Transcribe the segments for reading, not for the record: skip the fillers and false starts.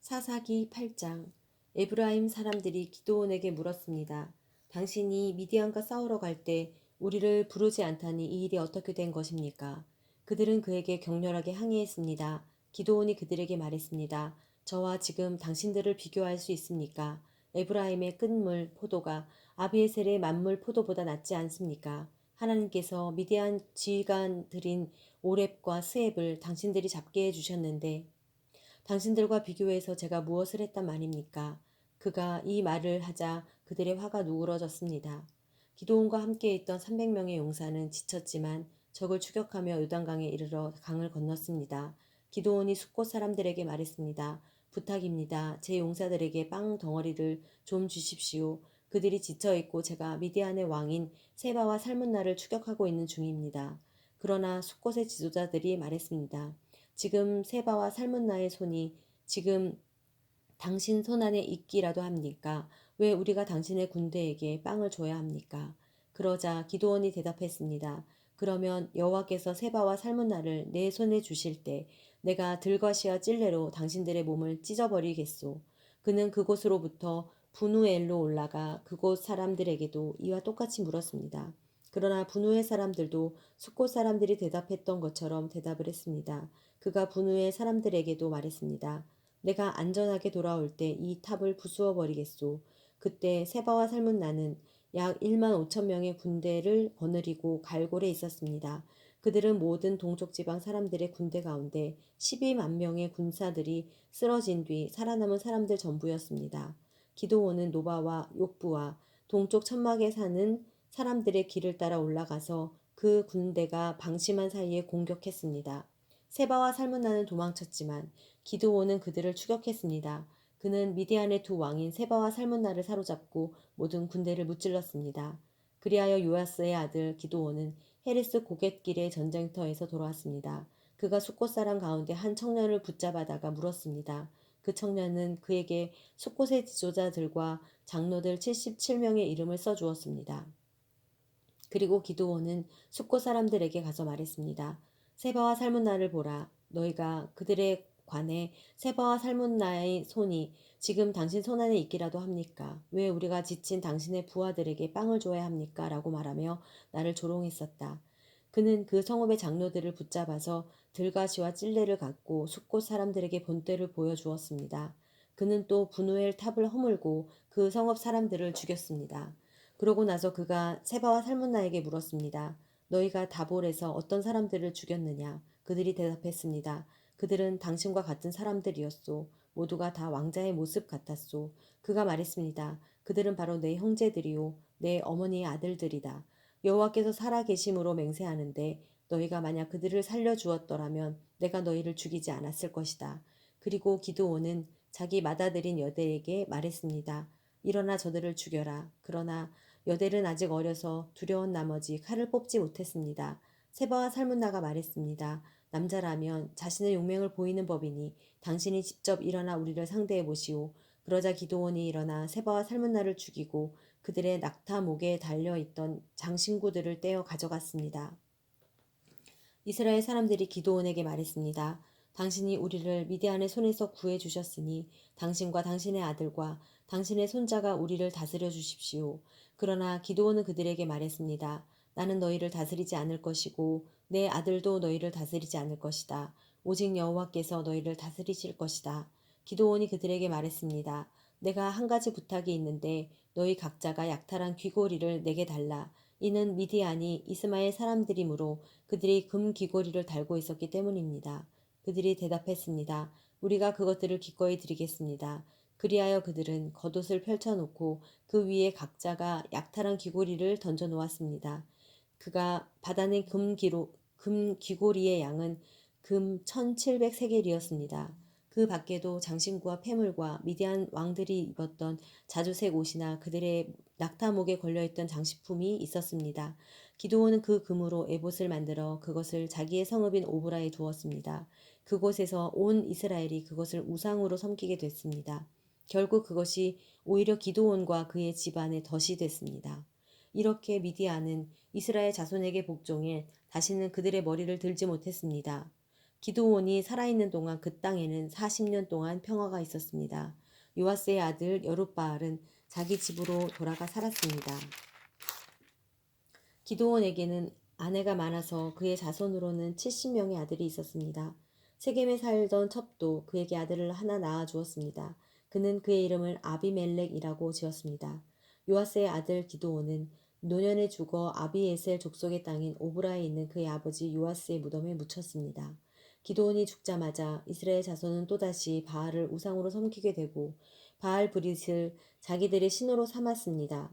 사사기 8장. 에브라임 사람들이 기드온에게 물었습니다. 당신이 미디안과 싸우러 갈 때 우리를 부르지 않다니 이 일이 어떻게 된 것입니까? 그들은 그에게 격렬하게 항의했습니다. 기드온이 그들에게 말했습니다. 저와 지금 당신들을 비교할 수 있습니까? 에브라임의 끝물 포도가 아비에셀의 만물 포도보다 낫지 않습니까? 하나님께서 미디안 지휘관 들인 오렙과 스앱을 당신들이 잡게 해주셨는데 당신들과 비교해서 제가 무엇을 했단 말입니까? 그가 이 말을 하자 그들의 화가 누그러졌습니다. 기드온과 함께 있던 300명의 용사는 지쳤지만 적을 추격하며 요단강에 이르러 강을 건넜습니다. 기드온이 숫곳 사람들에게 말했습니다. 부탁입니다. 제 용사들에게 빵 덩어리를 좀 주십시오. 그들이 지쳐있고 제가 미디안의 왕인 세바와 살문나를 추격하고 있는 중입니다. 그러나 숫곳의 지도자들이 말했습니다. 지금 세바와 살문나의 손이 지금 당신 손 안에 있기라도 합니까? 왜 우리가 당신의 군대에게 빵을 줘야 합니까? 그러자 기드온이 대답했습니다. 그러면 여호와께서 세바와 살문나를 내 손에 주실 때 내가 들과시와 찔레로 당신들의 몸을 찢어버리겠소. 그는 그곳으로부터 분우엘로 올라가 그곳 사람들에게도 이와 똑같이 물었습니다. 그러나 분우엘 사람들도 숫곳 사람들이 대답했던 것처럼 대답을 했습니다. 그가 분우엘 사람들에게도 말했습니다. 내가 안전하게 돌아올 때 이 탑을 부수어 버리겠소. 그때 세바와 살문나는 약 1만 5천 명의 군대를 거느리고 갈골에 있었습니다. 그들은 모든 동쪽 지방 사람들의 군대 가운데 12만 명의 군사들이 쓰러진 뒤 살아남은 사람들 전부였습니다. 기드온은 노바와 욕부와 동쪽 천막에 사는 사람들의 길을 따라 올라가서 그 군대가 방심한 사이에 공격했습니다. 세바와 살문나는 도망쳤지만 기드온은 그들을 추격했습니다. 그는 미디안의 두 왕인 세바와 살문나를 사로잡고 모든 군대를 무찔렀습니다. 그리하여 요아스의 아들 기드온은 헤레스 고갯길의 전쟁터에서 돌아왔습니다. 그가 숫곳 사람 가운데 한 청년을 붙잡아다가 물었습니다. 그 청년은 그에게 숫곳의 지도자들과 장로들 77명의 이름을 써주었습니다. 그리고 기드온은 숫곳 사람들에게 가서 말했습니다. 세바와 살문나를 보라. 너희가 그들에 관해 세바와 살문나의 손이 지금 당신 손 안에 있기라도 합니까? 왜 우리가 지친 당신의 부하들에게 빵을 줘야 합니까? 라고 말하며 나를 조롱했었다. 그는 그 성읍의 장로들을 붙잡아서 들가시와 찔레를 갖고 숫곳 사람들에게 본때를 보여주었습니다. 그는 또 분우엘 탑을 허물고 그 성읍 사람들을 죽였습니다. 그러고 나서 그가 세바와 살문나에게 물었습니다. 너희가 다볼에서 어떤 사람들을 죽였느냐? 그들이 대답했습니다. 그들은 당신과 같은 사람들이었소. 모두가 다 왕자의 모습 같았소. 그가 말했습니다. 그들은 바로 내 형제들이요 내 어머니의 아들들이다. 여호와께서 살아계심으로 맹세하는데 너희가 만약 그들을 살려주었더라면 내가 너희를 죽이지 않았을 것이다. 그리고 기드온은 자기 맏아들인 여델에게 말했습니다. 일어나 저들을 죽여라. 그러나 여델은 아직 어려서 두려운 나머지 칼을 뽑지 못했습니다. 세바와 살문나가 말했습니다. 남자라면 자신의 용맹을 보이는 법이니 당신이 직접 일어나 우리를 상대해 보시오. 그러자 기드온이 일어나 세바와 살문나를 죽이고 그들의 낙타 목에 달려있던 장신구들을 떼어 가져갔습니다. 이스라엘 사람들이 기드온에게 말했습니다. 당신이 우리를 미디안의 손에서 구해 주셨으니 당신과 당신의 아들과 당신의 손자가 우리를 다스려 주십시오. 그러나 기드온은 그들에게 말했습니다. 나는 너희를 다스리지 않을 것이고 내 아들도 너희를 다스리지 않을 것이다. 오직 여호와께서 너희를 다스리실 것이다. 기드온이 그들에게 말했습니다. 내가 한 가지 부탁이 있는데 너희 각자가 약탈한 귀고리를 내게 달라. 이는 미디안이 이스마엘 사람들이므로 그들이 금 귀고리를 달고 있었기 때문입니다. 그들이 대답했습니다. 우리가 그것들을 기꺼이 드리겠습니다. 그리하여 그들은 겉옷을 펼쳐놓고 그 위에 각자가 약탈한 귀고리를 던져 놓았습니다. 그가 받아낸 금 귀고리의 양은 금 1700세겔이었습니다. 그 밖에도 장신구와 패물과 미디안 왕들이 입었던 자주색 옷이나 그들의 낙타목에 걸려있던 장식품이 있었습니다. 기드온은 그 금으로 에봇을 만들어 그것을 자기의 성읍인 오브라에 두었습니다. 그곳에서 온 이스라엘이 그것을 우상으로 섬기게 됐습니다. 결국 그것이 오히려 기드온과 그의 집안의 덫이 됐습니다. 이렇게 미디안은 이스라엘 자손에게 복종해 다시는 그들의 머리를 들지 못했습니다. 기드온이 살아있는 동안 그 땅에는 40년 동안 평화가 있었습니다. 요아스의 아들 여룻바알은 자기 집으로 돌아가 살았습니다. 기드온에게는 아내가 많아서 그의 자손으로는 70명의 아들이 있었습니다. 세겜에 살던 첩도 그에게 아들을 하나 낳아 주었습니다. 그는 그의 이름을 아비멜렉이라고 지었습니다. 요아스의 아들 기드온은 노년에 죽어 아비에셀 족속의 땅인 오브라에 있는 그의 아버지 요아스의 무덤에 묻혔습니다. 기드온이 죽자마자 이스라엘 자손은 또다시 바알을 우상으로 섬기게 되고 바알 브릿을 자기들의 신으로 삼았습니다.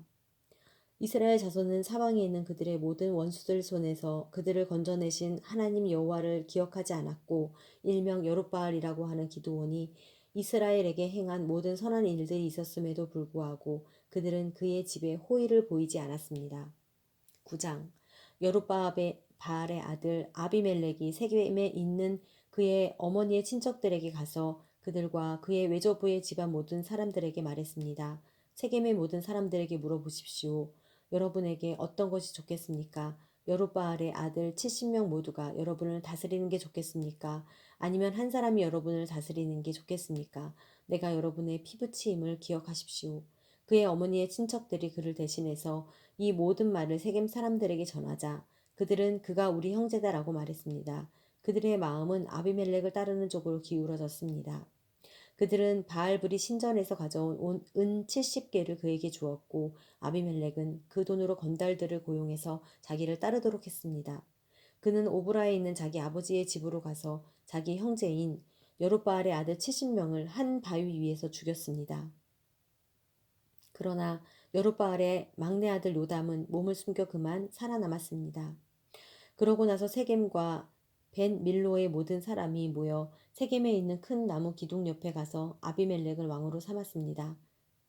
이스라엘 자손은 사방에 있는 그들의 모든 원수들 손에서 그들을 건져내신 하나님 여호와를 기억하지 않았고 일명 여룻바알이라고 하는 기드온이 이스라엘에게 행한 모든 선한 일들이 있었음에도 불구하고 그들은 그의 집에 호의를 보이지 않았습니다. 9장 여룻바알의 아들 아비멜렉이 세겜에 있는 그의 어머니의 친척들에게 가서 그들과 그의 외조부의 집안 모든 사람들에게 말했습니다. 세겜의 모든 사람들에게 물어보십시오. 여러분에게 어떤 것이 좋겠습니까? 여룻바알의 아들 70명 모두가 여러분을 다스리는 게 좋겠습니까? 아니면 한 사람이 여러분을 다스리는 게 좋겠습니까? 내가 여러분의 피부치임을 기억하십시오. 그의 어머니의 친척들이 그를 대신해서 이 모든 말을 세겜 사람들에게 전하자 그들은 그가 우리 형제다라고 말했습니다. 그들의 마음은 아비멜렉을 따르는 쪽으로 기울어졌습니다. 그들은 바알브리 신전에서 가져온 은 70개를 그에게 주었고 아비멜렉은 그 돈으로 건달들을 고용해서 자기를 따르도록 했습니다. 그는 오브라에 있는 자기 아버지의 집으로 가서 자기 형제인 여룻바알의 아들 70명을 한 바위 위에서 죽였습니다. 그러나 여룻바알의 막내 아들 요담은 몸을 숨겨 그만 살아남았습니다. 그러고 나서 세겜과 벤 밀로의 모든 사람이 모여 세겜에 있는 큰 나무 기둥 옆에 가서 아비멜렉을 왕으로 삼았습니다.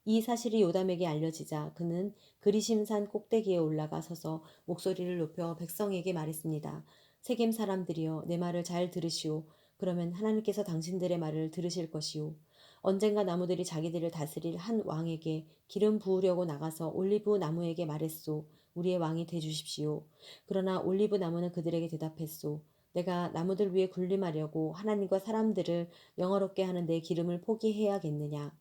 이 사실이 요담에게 알려지자 그는 그리심산 꼭대기에 올라가 서서 목소리를 높여 백성에게 말했습니다. 세겜 사람들이여 내 말을 잘 들으시오. 그러면 하나님께서 당신들의 말을 들으실 것이오. 언젠가 나무들이 자기들을 다스릴 한 왕에게 기름 부으려고 나가서 올리브 나무에게 말했소. 우리의 왕이 돼 주십시오. 그러나 올리브 나무는 그들에게 대답했소. 내가 나무들 위에 군림하려고 하나님과 사람들을 영화롭게 하는 내 기름을 포기해야겠느냐.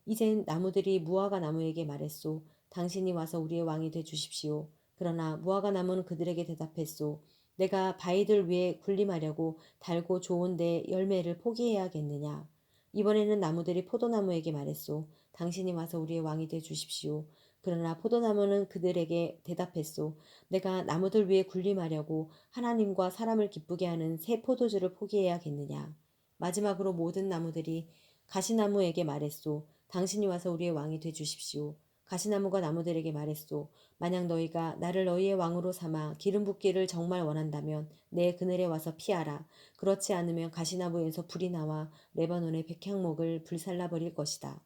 이젠 나무들이 무화과 나무에게 말했소. 당신이 와서 우리의 왕이 돼 주십시오. 그러나 무화과 나무는 그들에게 대답했소. 내가 바위들 위에 군림하려고 달고 좋은 내 열매를 포기해야겠느냐. 이번에는 나무들이 포도나무에게 말했소. 당신이 와서 우리의 왕이 돼 주십시오. 그러나 포도나무는 그들에게 대답했소. 내가 나무들 위에 군림하려고 하나님과 사람을 기쁘게 하는 새 포도주를 포기해야겠느냐. 마지막으로 모든 나무들이 가시나무에게 말했소. 당신이 와서 우리의 왕이 돼 주십시오. 가시나무가 나무들에게 말했소. 만약 너희가 나를 너희의 왕으로 삼아 기름 붓기를 정말 원한다면 내 그늘에 와서 피하라. 그렇지 않으면 가시나무에서 불이 나와 레바논의 백향목을 불살라 버릴 것이다.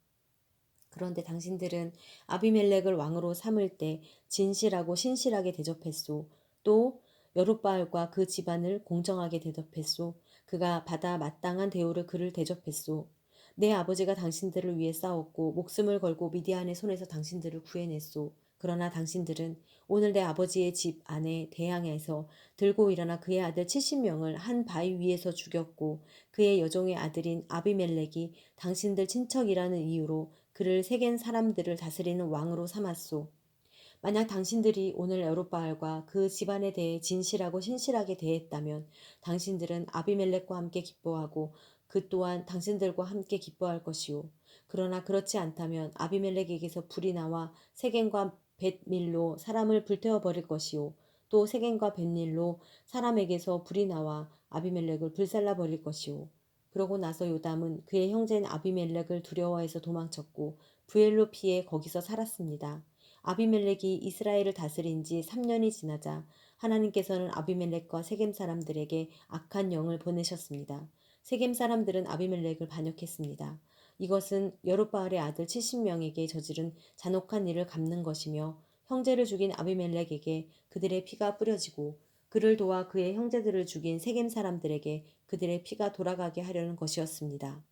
그런데 당신들은 아비멜렉을 왕으로 삼을 때 진실하고 신실하게 대접했소. 또 여룻바알과 그 집안을 공정하게 대접했소. 그가 받아 마땅한 대우를 그를 대접했소. 내 아버지가 당신들을 위해 싸웠고 목숨을 걸고 미디안의 손에서 당신들을 구해냈소. 그러나 당신들은 오늘 내 아버지의 집 안에 대항해서 들고 일어나 그의 아들 70명을 한 바위 위에서 죽였고 그의 여종의 아들인 아비멜렉이 당신들 친척이라는 이유로 그를 세겜 사람들을 다스리는 왕으로 삼았소. 만약 당신들이 오늘 여룻바알과 그 집안에 대해 진실하고 신실하게 대했다면 당신들은 아비멜렉과 함께 기뻐하고 그 또한 당신들과 함께 기뻐할 것이오. 그러나 그렇지 않다면 아비멜렉에게서 불이 나와 세겜과 벳밀로 사람을 불태워 버릴 것이오. 또 세겜과 벳밀로 사람에게서 불이 나와 아비멜렉을 불살라 버릴 것이오. 그러고 나서 요담은 그의 형제인 아비멜렉을 두려워해서 도망쳤고 부엘로 피해 거기서 살았습니다. 아비멜렉이 이스라엘을 다스린 지 3년이 지나자 하나님께서는 아비멜렉과 세겜 사람들에게 악한 영을 보내셨습니다. 세겜 사람들은 아비멜렉을 반역했습니다. 이것은 여룻바알의 아들 70명에게 저지른 잔혹한 일을 갚는 것이며 형제를 죽인 아비멜렉에게 그들의 피가 뿌려지고 그를 도와 그의 형제들을 죽인 세겜 사람들에게 그들의 피가 돌아가게 하려는 것이었습니다.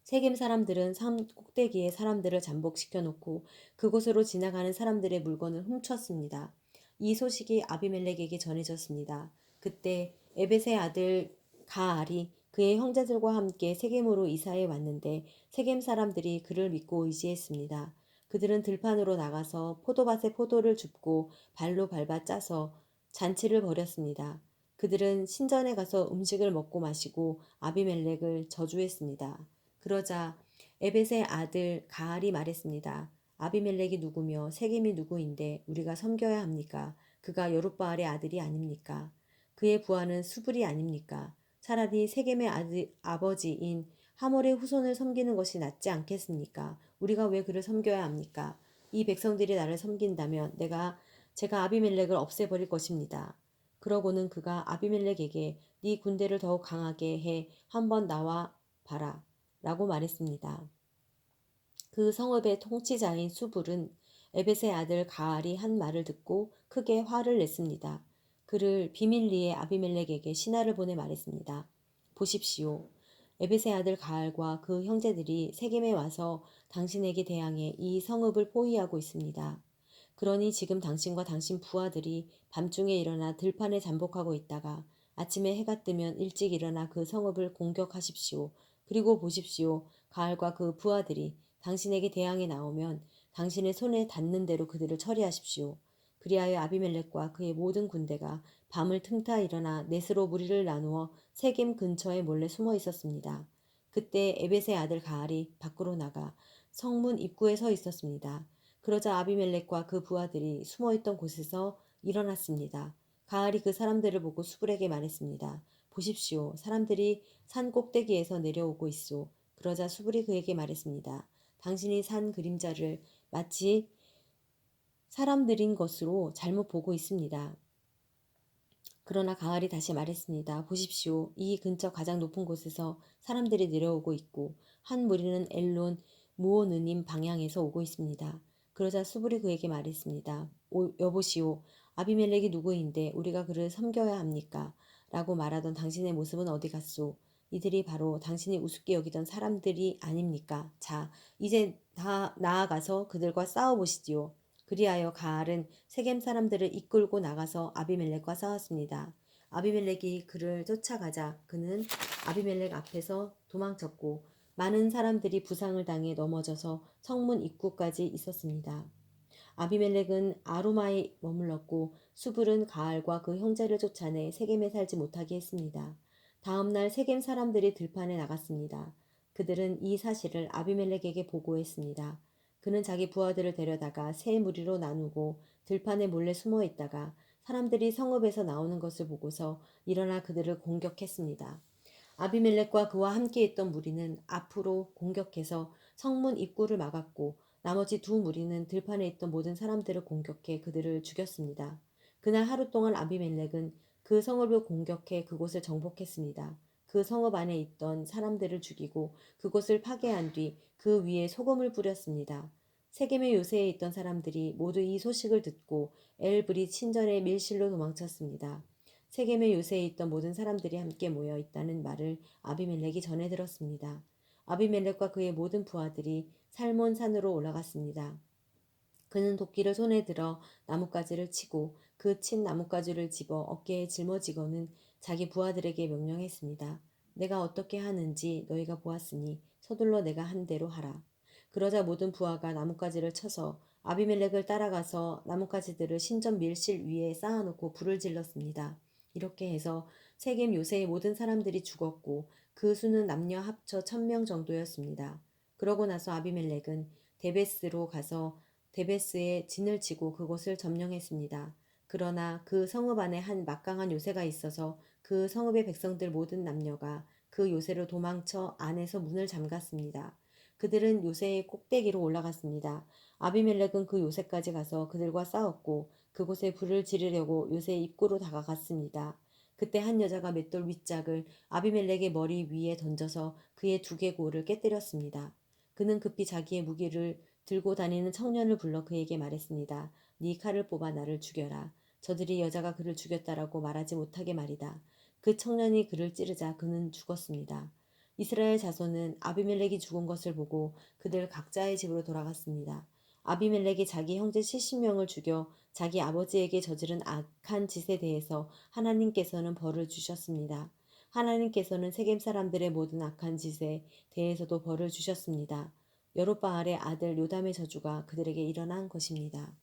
세겜 사람들은 산 꼭대기에 사람들을 잠복시켜 놓고 그곳으로 지나가는 사람들의 물건을 훔쳤습니다. 이 소식이 아비멜렉에게 전해졌습니다. 그때 에벳의 아들 가알이 그의 형제들과 함께 세겜으로 이사해 왔는데 세겜 사람들이 그를 믿고 의지했습니다. 그들은 들판으로 나가서 포도밭에 포도를 줍고 발로 밟아 짜서 잔치를 벌였습니다. 그들은 신전에 가서 음식을 먹고 마시고 아비멜렉을 저주했습니다. 그러자 에벳의 아들 가알이 말했습니다. 아비멜렉이 누구며 세겜이 누구인데 우리가 섬겨야 합니까? 그가 여룻바알의 아들이 아닙니까? 그의 부하는 수불이 아닙니까? 차라리 세겜의 아버지인 하몰의 후손을 섬기는 것이 낫지 않겠습니까? 우리가 왜 그를 섬겨야 합니까? 이 백성들이 나를 섬긴다면 제가 아비멜렉을 없애버릴 것입니다. 그러고는 그가 아비멜렉에게 네 군대를 더욱 강하게 해 한번 나와 봐라 라고 말했습니다. 그 성읍의 통치자인 수불은 에벳의 아들 가알이 한 말을 듣고 크게 화를 냈습니다. 그를 비밀리에 아비멜렉에게 신하를 보내 말했습니다. 보십시오. 에벳의 아들 가알과 그 형제들이 세겜에 와서 당신에게 대항해 이 성읍을 포위하고 있습니다. 그러니 지금 당신과 당신 부하들이 밤중에 일어나 들판에 잠복하고 있다가 아침에 해가 뜨면 일찍 일어나 그 성읍을 공격하십시오. 그리고 보십시오. 가알과 그 부하들이 당신에게 대항해 나오면 당신의 손에 닿는 대로 그들을 처리하십시오. 그리하여 아비멜렉과 그의 모든 군대가 밤을 틈타 일어나 넷으로 무리를 나누어 세겜 근처에 몰래 숨어 있었습니다. 그때 에벳의 아들 가알이 밖으로 나가 성문 입구에 서 있었습니다. 그러자 아비멜렉과 그 부하들이 숨어있던 곳에서 일어났습니다. 가알이 그 사람들을 보고 수불에게 말했습니다. 보십시오. 사람들이 산 꼭대기에서 내려오고 있소. 그러자 수불이 그에게 말했습니다. 당신이 산 그림자를 마치 사람들인 것으로 잘못 보고 있습니다. 그러나 가을이 다시 말했습니다. 보십시오. 이 근처 가장 높은 곳에서 사람들이 내려오고 있고 한 무리는 엘론 무오느님 방향에서 오고 있습니다. 그러자 수불이 그에게 말했습니다. 여보시오. 아비멜렉이 누구인데 우리가 그를 섬겨야 합니까? 라고 말하던 당신의 모습은 어디 갔소? 이들이 바로 당신이 우습게 여기던 사람들이 아닙니까? 자, 이제 다 나아가서 그들과 싸워보시지요. 그리하여 가알은 세겜 사람들을 이끌고 나가서 아비멜렉과 싸웠습니다. 아비멜렉이 그를 쫓아가자 그는 아비멜렉 앞에서 도망쳤고 많은 사람들이 부상을 당해 넘어져서 성문 입구까지 있었습니다. 아비멜렉은 아루마에 머물렀고 수불은 가알과 그 형제를 쫓아내 세겜에 살지 못하게 했습니다. 다음 날 세겜 사람들이 들판에 나갔습니다. 그들은 이 사실을 아비멜렉에게 보고했습니다. 그는 자기 부하들을 데려다가 세 무리로 나누고 들판에 몰래 숨어 있다가 사람들이 성읍에서 나오는 것을 보고서 일어나 그들을 공격했습니다. 아비멜렉과 그와 함께 있던 무리는 앞으로 공격해서 성문 입구를 막았고 나머지 두 무리는 들판에 있던 모든 사람들을 공격해 그들을 죽였습니다. 그날 하루 동안 아비멜렉은 그 성읍을 공격해 그곳을 정복했습니다. 그 성읍 안에 있던 사람들을 죽이고 그곳을 파괴한 뒤 그 위에 소금을 뿌렸습니다. 세겜의 요새에 있던 사람들이 모두 이 소식을 듣고 엘브릿 신전의 밀실로 도망쳤습니다. 세겜의 요새에 있던 모든 사람들이 함께 모여 있다는 말을 아비멜렉이 전해 들었습니다. 아비멜렉과 그의 모든 부하들이 살몬 산으로 올라갔습니다. 그는 도끼를 손에 들어 나뭇가지를 치고 그 친 나뭇가지를 집어 어깨에 짊어지고는 자기 부하들에게 명령했습니다. 내가 어떻게 하는지 너희가 보았으니 서둘러 내가 한 대로 하라. 그러자 모든 부하가 나뭇가지를 쳐서 아비멜렉을 따라가서 나뭇가지들을 신전 밀실 위에 쌓아놓고 불을 질렀습니다. 이렇게 해서 세겜 요새의 모든 사람들이 죽었고 그 수는 남녀 합쳐 1000명 정도였습니다. 그러고 나서 아비멜렉은 데베스로 가서 데베스에 진을 치고 그곳을 점령했습니다. 그러나 그 성읍 안에 한 막강한 요새가 있어서 그 성읍의 백성들 모든 남녀가 그 요새로 도망쳐 안에서 문을 잠갔습니다. 그들은 요새의 꼭대기로 올라갔습니다. 아비멜렉은 그 요새까지 가서 그들과 싸웠고 그곳에 불을 지르려고 요새 입구로 다가갔습니다. 그때 한 여자가 맷돌 윗짝을 아비멜렉의 머리 위에 던져서 그의 두개골을 깨뜨렸습니다. 그는 급히 자기의 무기를 들고 다니는 청년을 불러 그에게 말했습니다. 네 칼을 뽑아 나를 죽여라. 저들이 여자가 그를 죽였다라고 말하지 못하게 말이다. 그 청년이 그를 찌르자 그는 죽었습니다. 이스라엘 자손은 아비멜렉이 죽은 것을 보고 그들 각자의 집으로 돌아갔습니다. 아비멜렉이 자기 형제 70명을 죽여 자기 아버지에게 저지른 악한 짓에 대해서 하나님께서는 벌을 주셨습니다. 하나님께서는 세겜 사람들의 모든 악한 짓에 대해서도 벌을 주셨습니다. 여롯바알의 아들 요담의 저주가 그들에게 일어난 것입니다.